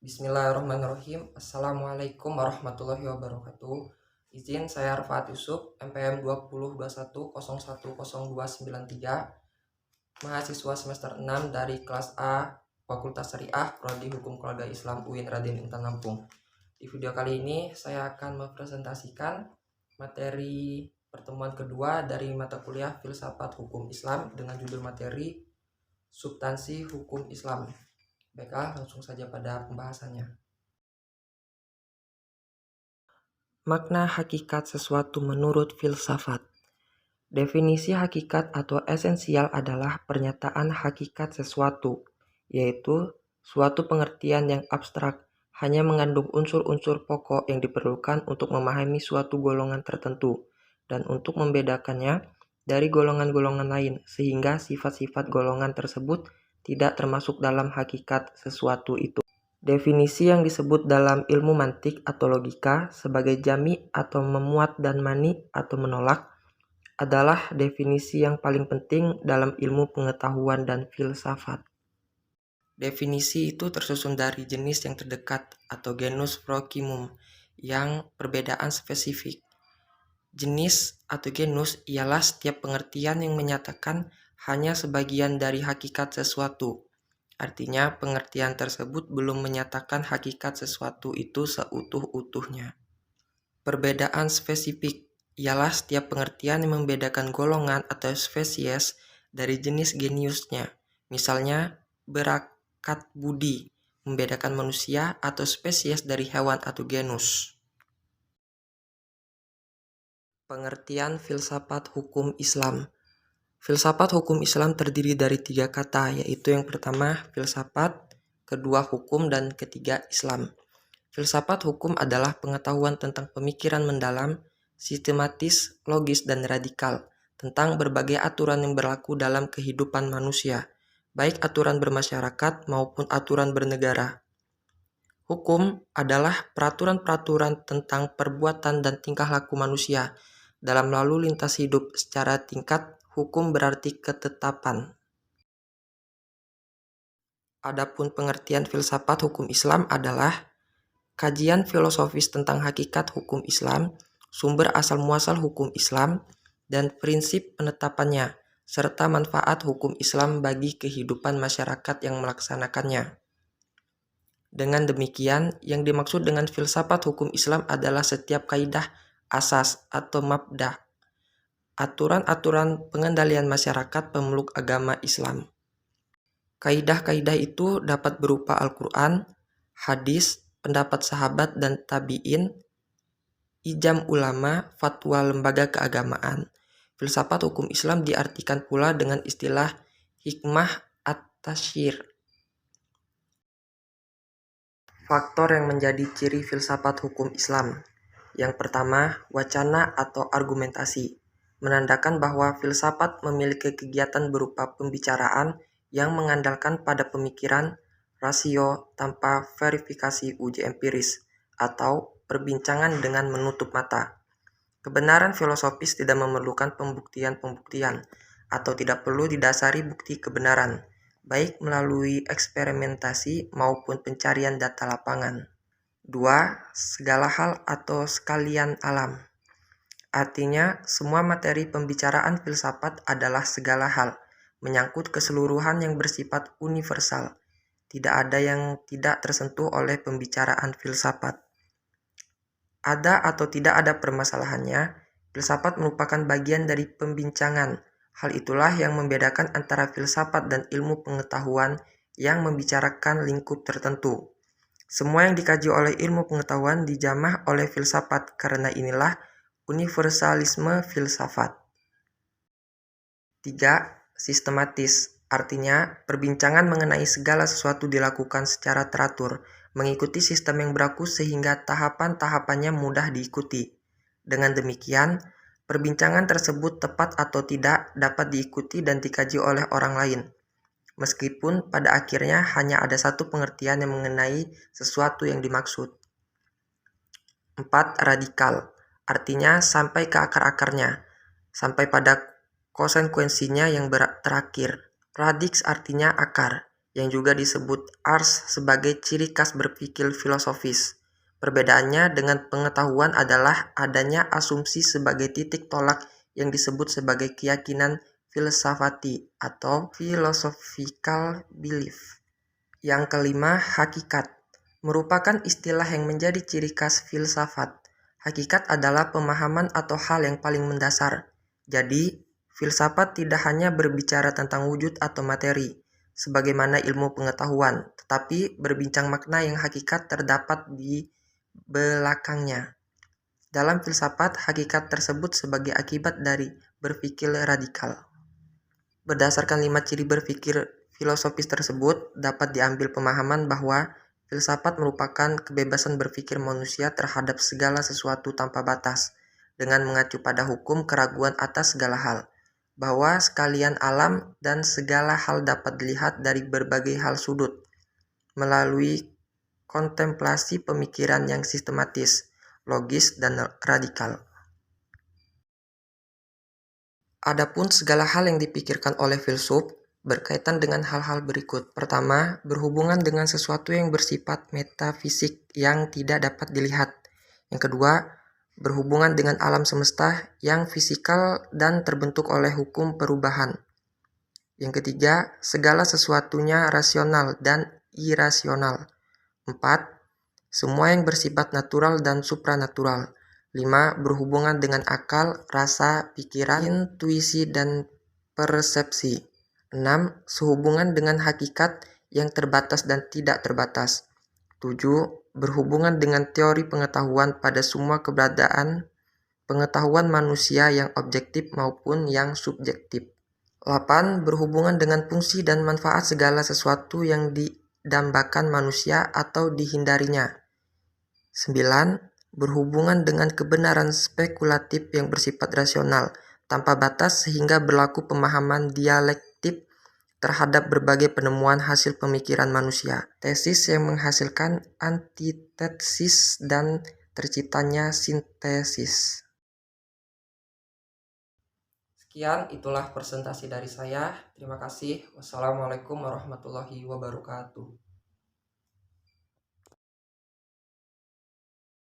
Bismillahirrahmanirrahim. Assalamualaikum warahmatullahi wabarakatuh. Izin saya Arfaat Yusuf, MPM 2021010293, mahasiswa semester 6 dari kelas A Fakultas Syariah Prodi Hukum Keluarga Islam UIN Raden Intan Lampung. Di video kali ini saya akan mempresentasikan materi pertemuan kedua dari mata kuliah Filsafat Hukum Islam dengan judul materi Substansi Hukum Islam. Baiklah, langsung saja pada pembahasannya. Makna hakikat sesuatu menurut filsafat. Definisi hakikat atau esensial adalah pernyataan hakikat sesuatu, yaitu suatu pengertian yang abstrak, hanya mengandung unsur-unsur pokok yang diperlukan untuk memahami suatu golongan tertentu, dan untuk membedakannya dari golongan-golongan lain, sehingga sifat-sifat golongan tersebut tidak termasuk dalam hakikat sesuatu itu. Definisi yang disebut dalam ilmu mantik atau logika sebagai jami atau memuat dan mani atau menolak adalah definisi yang paling penting dalam ilmu pengetahuan dan filsafat. Definisi itu tersusun dari jenis yang terdekat atau genus proximum yang perbedaan spesifik. Jenis atau genus ialah setiap pengertian yang menyatakan hanya sebagian dari hakikat sesuatu. Artinya, pengertian tersebut belum menyatakan hakikat sesuatu itu seutuh-utuhnya. Perbedaan spesifik ialah setiap pengertian yang membedakan golongan atau spesies dari jenis geniusnya. Misalnya, berakat budi, membedakan manusia atau spesies dari hewan atau genus. Pengertian filsafat hukum Islam. Filsafat hukum Islam terdiri dari 3 kata, yaitu yang pertama filsafat, kedua hukum, dan ketiga Islam. Filsafat hukum adalah pengetahuan tentang pemikiran mendalam, sistematis, logis, dan radikal tentang berbagai aturan yang berlaku dalam kehidupan manusia, baik aturan bermasyarakat maupun aturan bernegara. Hukum adalah peraturan-peraturan tentang perbuatan dan tingkah laku manusia dalam lalu lintas hidup. Secara tingkat, hukum berarti ketetapan. Adapun pengertian filsafat hukum Islam adalah kajian filosofis tentang hakikat hukum Islam, sumber asal-muasal hukum Islam, dan prinsip penetapannya, serta manfaat hukum Islam bagi kehidupan masyarakat yang melaksanakannya. Dengan demikian, yang dimaksud dengan filsafat hukum Islam adalah setiap kaidah asas atau mabda, aturan-aturan pengendalian masyarakat pemeluk agama Islam. Kaidah-kaidah itu dapat berupa Al-Quran, hadis, pendapat sahabat dan tabi'in, ijam ulama, fatwa lembaga keagamaan. Filsafat hukum Islam diartikan pula dengan istilah hikmah at-tasyir. Faktor yang menjadi ciri filsafat hukum Islam. Yang pertama, wacana atau argumentasi, menandakan bahwa filsafat memiliki kegiatan berupa pembicaraan yang mengandalkan pada pemikiran, rasio tanpa verifikasi uji empiris, atau perbincangan dengan menutup mata. Kebenaran filosofis tidak memerlukan pembuktian-pembuktian atau tidak perlu didasari bukti kebenaran, baik melalui eksperimentasi maupun pencarian data lapangan. 2. Segala hal atau sekalian alam. Artinya, semua materi pembicaraan filsafat adalah segala hal, menyangkut keseluruhan yang bersifat universal. Tidak ada yang tidak tersentuh oleh pembicaraan filsafat. Ada atau tidak ada permasalahannya, filsafat merupakan bagian dari pembincangan. Hal itulah yang membedakan antara filsafat dan ilmu pengetahuan yang membicarakan lingkup tertentu. Semua yang dikaji oleh ilmu pengetahuan dijamah oleh filsafat, karena inilah universalisme filsafat. 3. Sistematis. Artinya, perbincangan mengenai segala sesuatu dilakukan secara teratur, mengikuti sistem yang berlaku sehingga tahapan-tahapannya mudah diikuti. Dengan demikian, perbincangan tersebut tepat atau tidak dapat diikuti dan dikaji oleh orang lain, meskipun pada akhirnya hanya ada satu pengertian yang mengenai sesuatu yang dimaksud. 4. Radikal. Artinya sampai ke akar-akarnya, sampai pada konsekuensinya yang terakhir. Radix artinya akar. yang juga disebut ars sebagai ciri khas berpikir filosofis. Perbedaannya dengan pengetahuan adalah adanya asumsi sebagai titik tolak yang disebut sebagai keyakinan filsafati atau philosophical belief. Yang kelima, hakikat. Merupakan istilah yang menjadi ciri khas filsafat. Hakikat adalah pemahaman atau hal yang paling mendasar. Jadi, filsafat tidak hanya berbicara tentang wujud atau materi, sebagaimana ilmu pengetahuan, tetapi berbincang makna yang hakikat terdapat di belakangnya. Dalam filsafat, hakikat tersebut sebagai akibat dari berpikir radikal. Berdasarkan 5 ciri berpikir filosofis tersebut, dapat diambil pemahaman bahwa filsafat merupakan kebebasan berpikir manusia terhadap segala sesuatu tanpa batas, dengan mengacu pada hukum keraguan atas segala hal, bahwa sekalian alam dan segala hal dapat dilihat dari berbagai hal sudut, melalui kontemplasi pemikiran yang sistematis, logis, dan radikal. Adapun segala hal yang dipikirkan oleh filsuf berkaitan dengan hal-hal berikut. Pertama, berhubungan dengan sesuatu yang bersifat metafisik yang tidak dapat dilihat. Yang kedua, berhubungan dengan alam semesta yang fisikal dan terbentuk oleh hukum perubahan. Yang ketiga, segala sesuatunya rasional dan irasional. 4. Semua yang bersifat natural dan supranatural. 5. Berhubungan dengan akal, rasa, pikiran, intuisi, dan persepsi. 6. Sehubungan dengan hakikat yang terbatas dan tidak terbatas. 7. Berhubungan dengan teori pengetahuan pada semua keberadaan pengetahuan manusia yang objektif maupun yang subjektif. 8. Berhubungan dengan fungsi dan manfaat segala sesuatu yang didambakan manusia atau dihindarinya. 9. Berhubungan dengan kebenaran spekulatif yang bersifat rasional, tanpa batas sehingga berlaku pemahaman dialektif terhadap berbagai penemuan hasil pemikiran manusia. Tesis yang menghasilkan antitesis dan terciptanya sintesis. Sekian, itulah presentasi dari saya. Terima kasih. Wassalamualaikum warahmatullahi wabarakatuh.